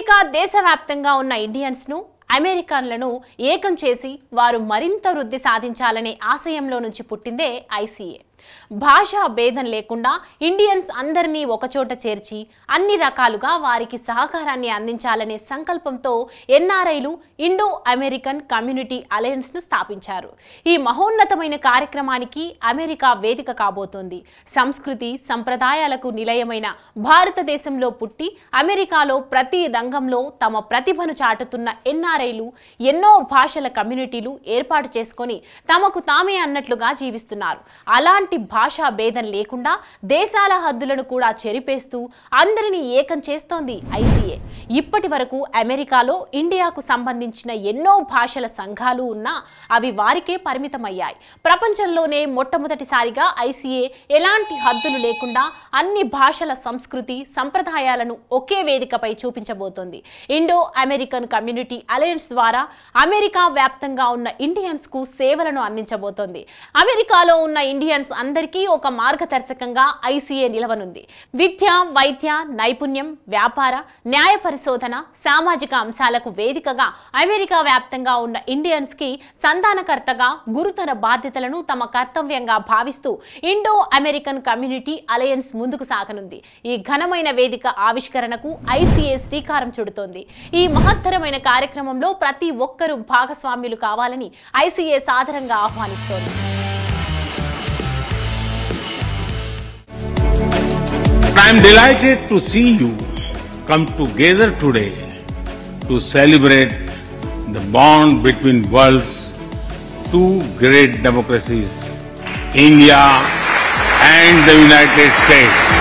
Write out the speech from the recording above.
America దేశవ్యాప్తంగా ఉన్న Indians ను అమెరికన్లను ఏకం చేసి వారు మరింత వృద్ధి సాధించాలనే ఆశయంలో నుంచి పుట్టిందే ఐసీఏ. భాషా భేదం లేకుండా ఇండియన్స్ అందరినీ ఒకచోట చేర్చి అన్ని రకాలుగా వారికి సహకారాన్ని అందించాలనే సంకల్పంతో ఎన్ఆర్ఐలు ఇండో అమెరికన్ కమ్యూనిటీ అలయన్స్ ను స్థాపించారు. ఈ మహోన్నతమైన కార్యక్రమానికి అమెరికా వేదిక కాబోతోంది. సంస్కృతి సంప్రదాయాలకు నిలయమైన భారతదేశంలో పుట్టి అమెరికాలో ప్రతి రంగంలో తమ ప్రతిభను చాటుతున్న ఎన్ఆర్ఐలు ఎన్నో భాషల కమ్యూనిటీలు ఏర్పాటు చేసుకొని తమకు తామే అన్నట్లుగా జీవిస్తున్నారు. అలాంటి భాషా భేదం లేకుండా దేశాల హద్దులను కూడా చెరిపేస్తూ అందరినీ ఏకం చేస్తోంది ఐసీఏ. ఇప్పటి వరకు అమెరికాలో ఇండియాకు సంబంధించిన ఎన్నో భాషల సంఘాలు ఉన్నా అవి వారికే పరిమితమయ్యాయి. ప్రపంచంలోనే మొట్టమొదటిసారిగా ఐసీఏ ఎలాంటి హద్దులు లేకుండా అన్ని భాషల సంస్కృతి సంప్రదాయాలను ఒకే వేదికపై చూపించబోతోంది. ఇండో అమెరికన్ కమ్యూనిటీ అలయన్స్ ద్వారా అమెరికా వ్యాప్తంగా ఉన్న ఇండియన్స్ కు సేవలను అందించబోతోంది. అమెరికాలో ఉన్న ఇండియన్స్ అందరికీ ఒక మార్గదర్శకంగా ఐసీఏ నిలవనుంది. విద్య, వైద్య, నైపుణ్యం, వ్యాపార, న్యాయ పరిశోధన, సామాజిక అంశాలకు వేదికగా అమెరికా వ్యాప్తంగా ఉన్న ఇండియన్స్ కి సంధానకర్తగా గురుతర బాధ్యతలను తమ కర్తవ్యంగా భావిస్తూ ఇండో అమెరికన్ కమ్యూనిటీ అలయన్స్ ముందుకు సాగనుంది. ఈ ఘనమైన వేదిక ఆవిష్కరణకు ఐసీఏ శ్రీకారం చుడుతోంది. ఈ మహత్తరమైన కార్యక్రమంలో ప్రతి ఒక్కరూ భాగస్వామ్యులు కావాలని ఐసీఏ సాదరంగా ఆహ్వానిస్తోంది. I am delighted to see you come together today to celebrate the bond between world's two great democracies, India and the United States.